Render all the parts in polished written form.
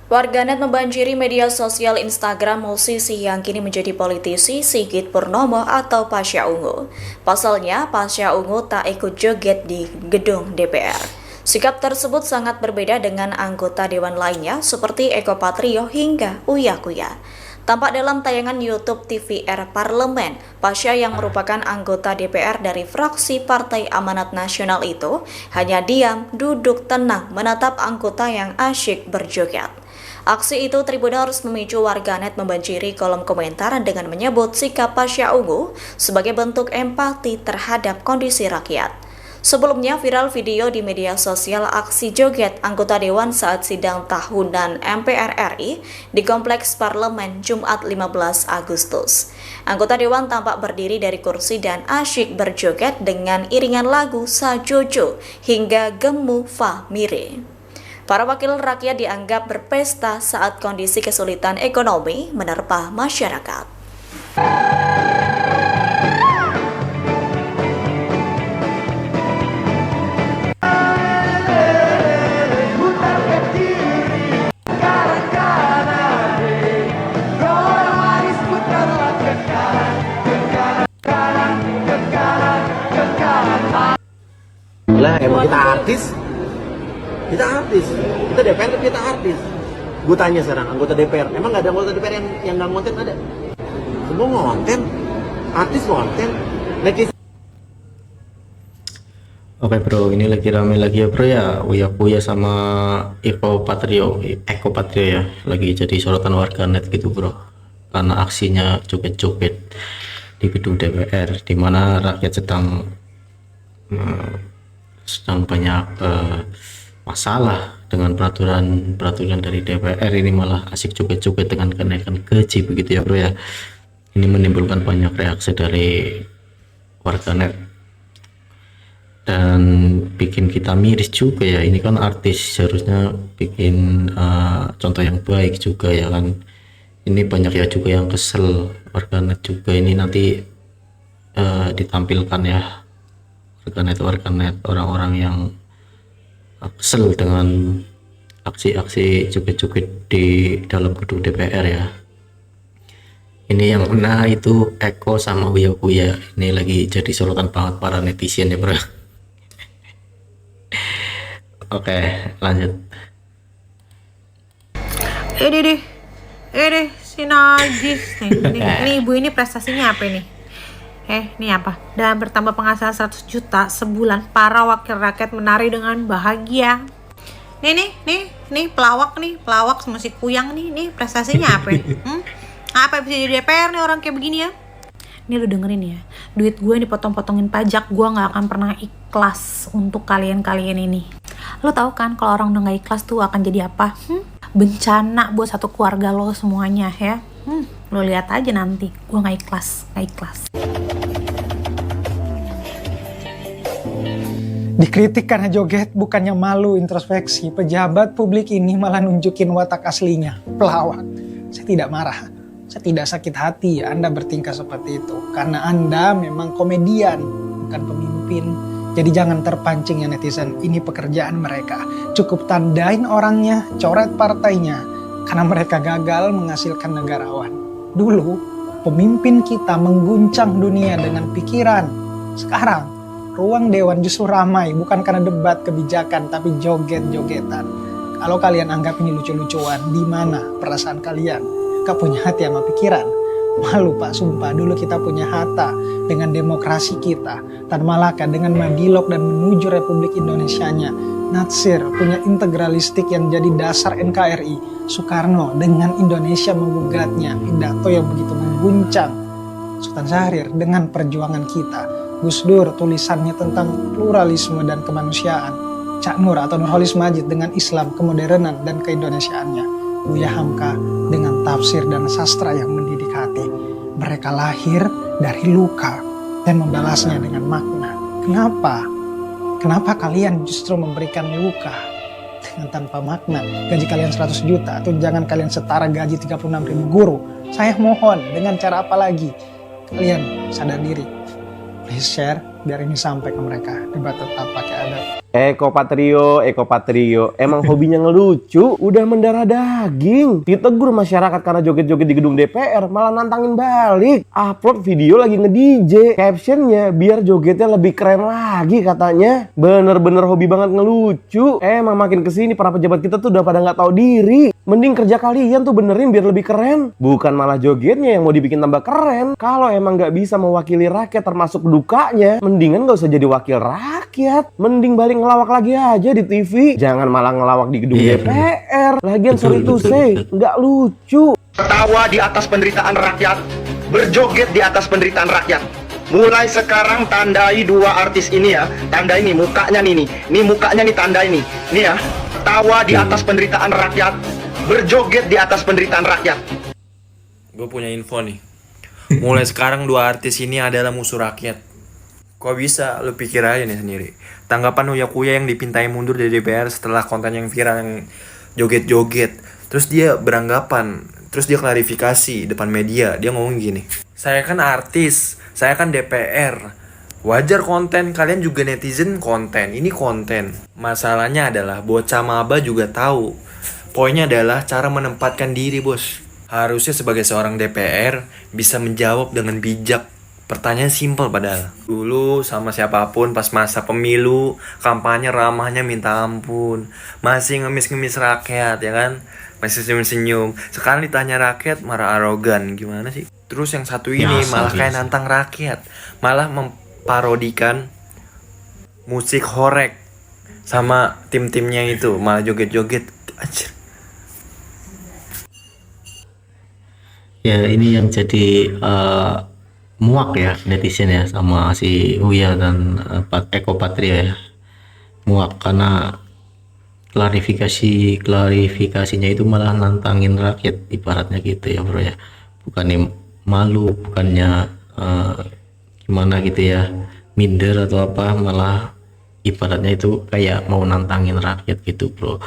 Warganet membanjiri media sosial Instagram musisi yang kini menjadi politisi Sigit Purnomo atau Pasha Ungu. Pasalnya, Pasha Ungu tak ikut joget di gedung DPR. Sikap tersebut sangat berbeda dengan anggota dewan lainnya seperti Eko Patrio hingga Uya Kuya. Tampak dalam tayangan YouTube TVR Parlemen, Pasha yang merupakan anggota DPR dari fraksi Partai Amanat Nasional itu hanya diam, duduk tenang menatap anggota yang asyik berjoget. Aksi itu Tribuners memicu warganet membanjiri kolom komentar dengan menyebut sikap Pasha Ungu sebagai bentuk empati terhadap kondisi rakyat. Sebelumnya viral video di media sosial aksi joget anggota dewan saat sidang tahunan MPR RI di Kompleks Parlemen Jumat 15 Agustus. Anggota dewan tampak berdiri dari kursi dan asyik berjoget dengan iringan lagu Sa Jojo hingga Gemu Fa Mire. Para wakil rakyat dianggap berpesta saat kondisi kesulitan ekonomi menerpa masyarakat. Lah emang kita artis, kita DPR tapi kita artis. Gue tanya sekarang anggota DPR, emang nggak ada anggota DPR yang nggak ngonten? Ada, semua ngonten, artis ngonten, netizen. Oke bro, ini lagi rame lagi ya bro ya, Uya Kuya sama Eko Patrio ya, lagi jadi sorotan warganet gitu bro, karena aksinya joget-joget di gedung DPR, di mana rakyat sedang banyak masalah dengan peraturan dari DPR ini, malah asik joget-joget dengan kenaikan gaji begitu ya bro ya. Ini menimbulkan banyak reaksi dari warganet dan bikin kita miris juga ya. Ini kan artis, seharusnya bikin contoh yang baik juga ya kan. Ini banyak ya juga yang kesel, warganet juga ini nanti ditampilkan ya, warganet orang-orang yang kesel dengan aksi-aksi joget-joget di dalam gedung DPR ya. Ini yang kena itu Eko sama Uya Kuya, ini lagi jadi sorotan banget para netizen ya bro. Oke, lanjut. Si Najis nih. Ini ibu ini prestasinya apa ini? Ini apa? Dalam bertambah penghasilan 100 juta sebulan, para wakil rakyat menari dengan bahagia. Nih pelawak sama si Kuyang nih prestasinya apa? Apa bisa jadi DPR nih orang kayak begini ya? Nih lu dengerin ya, duit gue dipotong-potongin pajak, gue nggak akan pernah ikhlas untuk kalian ini. Lo tau kan kalau orang udah nggak ikhlas tuh akan jadi apa? Bencana buat satu keluarga lo semuanya ya. Lo lihat aja nanti, gue nggak ikhlas. Dikritik karena joget, bukannya malu introspeksi, pejabat publik ini malah nunjukin watak aslinya, pelawak. Saya tidak marah, saya tidak sakit hati Anda bertingkah seperti itu, karena Anda memang komedian, bukan pemimpin. Jadi jangan terpancing ya netizen, ini pekerjaan mereka. Cukup tandain orangnya, coret partainya, karena mereka gagal menghasilkan negarawan. Dulu, pemimpin kita mengguncang dunia dengan pikiran. Sekarang, ruang dewan justru ramai, bukan karena debat kebijakan, tapi joget-jogetan. Kalau kalian anggap ini lucu-lucuan, di mana perasaan kalian? Gak punya hati sama pikiran? Malu Pak, sumpah dulu kita punya Hatta dengan demokrasi kita, Tan Malaka dengan Madilog dan menuju Republik Indonesianya, Natsir punya integralistik yang jadi dasar NKRI, Soekarno dengan Indonesia menggugatnya, pidato yang begitu mengguncang, Sultan Syahrir dengan perjuangan kita, Gus Dur tulisannya tentang pluralisme dan kemanusiaan, Cak Nur atau Nurholis Majid dengan Islam, kemodernan dan keindonesiaannya, Buya Hamka dengan tafsir dan sastra yang mendidik hati. Mereka lahir dari luka dan membalasnya dengan makna. Kenapa kalian justru memberikan luka dengan tanpa makna? Gaji kalian 100 juta atau jangan kalian setara gaji 36.000 guru. Saya mohon, dengan cara apa lagi? Kalian sadar diri. Please share, biar ini sampai ke mereka. Debat tetap pakai adat. Eko Patrio, emang hobinya ngelucu, udah mendarah daging. Ditegur masyarakat karena joget-joget di gedung DPR, malah nantangin balik. Upload video lagi nge-DJ, captionnya biar jogetnya lebih keren lagi katanya. Bener-bener hobi banget ngelucu. Emang makin kesini para pejabat kita tuh udah pada nggak tahu diri. Mending kerja kalian tuh benerin biar lebih keren. Bukan malah jogetnya yang mau dibikin tambah keren. Kalau emang nggak bisa mewakili rakyat termasuk dukanya, mendingan nggak usah jadi wakil rakyat. Mending balik ngelawak lagi aja di TV. Jangan malah ngelawak di gedung DPR. Lagian sorry to say, nggak lucu. Tertawa di atas penderitaan rakyat, berjoget di atas penderitaan rakyat. Mulai sekarang tandai dua artis ini ya. Tandai nih mukanya nih. Nih mukanya nih tandai nih. Nih ya. Tawa di atas penderitaan rakyat, berjoget di atas penderitaan rakyat. Gue punya info nih. Mulai sekarang dua artis ini adalah musuh rakyat. Kok bisa? Lu pikir aja nih sendiri. Tanggapan Uya Kuya yang dipintai mundur dari DPR setelah konten yang viral yang joget-joget. Terus dia beranggapan, terus dia klarifikasi depan media. Dia ngomong gini, saya kan artis, saya kan DPR. Wajar konten, kalian juga netizen konten. Ini konten. Masalahnya adalah bocah maba juga tahu. Poinnya adalah cara menempatkan diri, bos. Harusnya sebagai seorang DPR bisa menjawab dengan bijak. Pertanyaan simpel padahal. Dulu sama siapapun pas masa pemilu, kampanye ramahnya minta ampun. Masih ngemis-ngemis rakyat, ya kan? Masih senyum-senyum. Sekarang ditanya rakyat marah arogan. Gimana sih? Terus yang satu ini malah kayak nantang rakyat. Malah memparodikan musik horek sama tim-timnya itu. Malah joget-joget. Anjir. Ya ini yang jadi muak ya netizen ya sama si Uya dan Eko Patria ya. Muak karena klarifikasinya itu malah nantangin rakyat ibaratnya gitu ya bro ya. Bukannya malu, bukannya gimana gitu ya, minder atau apa, malah ibaratnya itu kayak mau nantangin rakyat gitu bro.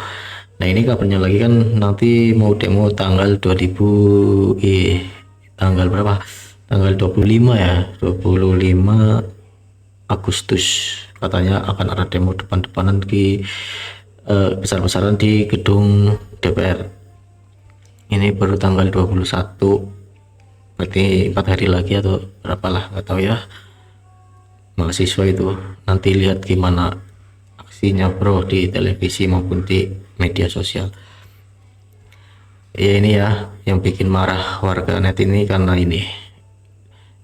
Nah ini kabarnya lagi kan nanti mau demo tanggal 2000 tanggal berapa? Tanggal 25 ya, 25 Agustus katanya akan ada demo depan-depanan di besar-besaran di gedung DPR. Ini baru tanggal 21, berarti 4 hari lagi atau berapa lah, nggak tahu ya. Mahasiswa itu nanti lihat gimana aksinya bro di televisi maupun di media sosial. Ya ini ya yang bikin marah warga net ini karena ini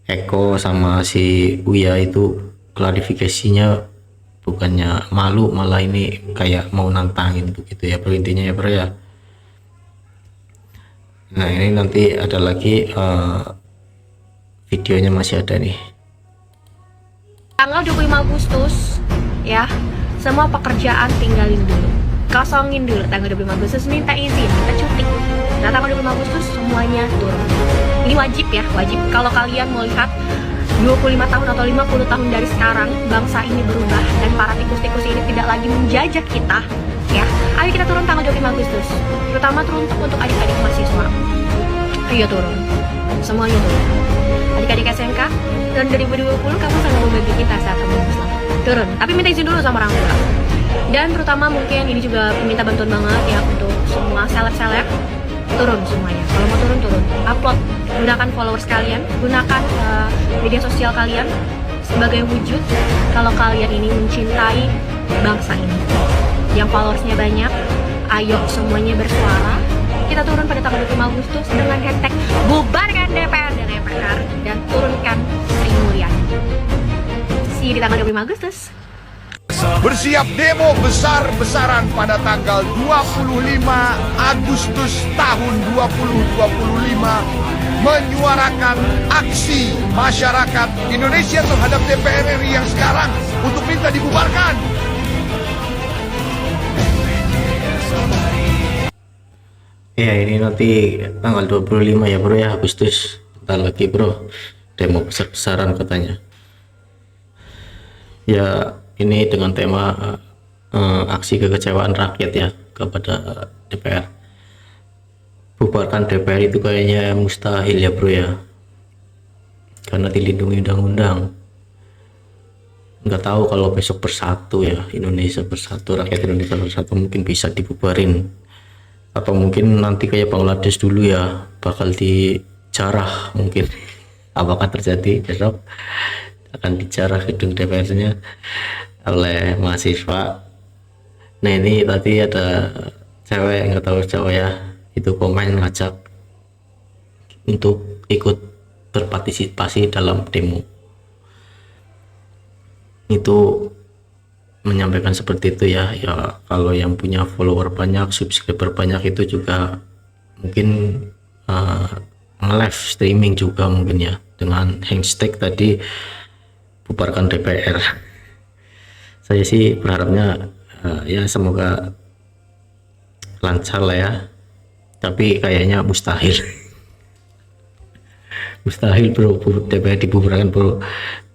Eko sama si Uya itu klarifikasinya bukannya malu, malah ini kayak mau nantangin begitu ya bro, intinya ya bro ya. Nah ini nanti ada lagi videonya masih ada nih. Tanggal 25 Agustus ya, semua pekerjaan tinggalin dulu, kosongin dulu. Tanggal 25 Agustus minta izin, kita cuti. Nah tanggal 25 Agustus semuanya turun. Ini wajib ya, wajib. Kalau kalian mau lihat 25 tahun atau 50 tahun dari sekarang bangsa ini berubah dan para tikus-tikus ini tidak lagi menjajah kita ya, ayo kita turun tanggal 25 Agustus, terutama untuk adik-adik mahasiswa. Ayo turun, semuanya turun. Adik-adik SMK dan 2020 kamu sangat membantu kita saat kamu Islam. Turun, tapi minta izin dulu sama orang tua. Dan terutama mungkin ini juga minta bantuan banget ya untuk semua seleb-seleb. Turun semuanya, kalau mau turun, upload, gunakan followers kalian, gunakan media sosial kalian sebagai wujud kalau kalian ini mencintai bangsa ini. Yang followersnya banyak, ayo semuanya bersuara. Kita turun pada tanggal 25 Agustus dengan hashtag bubarkan DPR dan MPR dan turunkan Sri Mulyani. See you di tanggal 25 Agustus. Bersiap demo besar-besaran pada tanggal 25 Agustus tahun 2025 menyuarakan aksi masyarakat Indonesia terhadap DPR RI yang sekarang untuk minta dibubarkan. Ya ini nanti tanggal 25 ya bro ya, Agustus. Bentar lagi bro, demo besar-besaran katanya. Ya ini dengan tema aksi kekecewaan rakyat ya kepada DPR. Bubarkan DPR itu kayaknya mustahil ya bro ya, karena dilindungi undang-undang. nggak tahu kalau besok bersatu ya, Indonesia bersatu, rakyat Indonesia bersatu, mungkin bisa dibubarin, atau mungkin nanti kayak Bangladesh dulu ya, bakal dijarah mungkin. Apakah terjadi besok akan dijarah gedung DPR-nya oleh mahasiswa. Nah ini tadi ada cewek, nggak tahu cowok ya, itu komen ngajak untuk ikut berpartisipasi dalam demo. Itu menyampaikan seperti itu ya. Ya kalau yang punya follower banyak, subscriber banyak itu juga mungkin nge-live streaming juga mungkin ya, dengan hashtag tadi bubarkan DPR. Saya sih berharapnya ya semoga lancar lah ya, tapi kayaknya mustahil. Mustahil bro, DPR dibubarkan bro,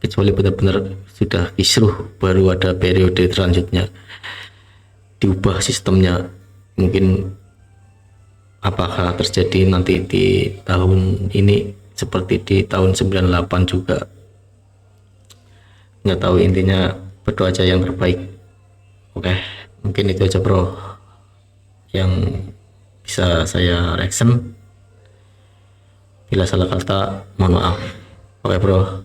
kecuali benar-benar sudah kisruh, baru ada periode selanjutnya diubah sistemnya. Mungkin apakah terjadi nanti di tahun ini seperti di tahun 98 juga, nggak tahu. Intinya berdoa aja yang terbaik. Oke, mungkin itu aja bro yang bisa saya reaction. Bila salah kata mohon maaf. Oke bro.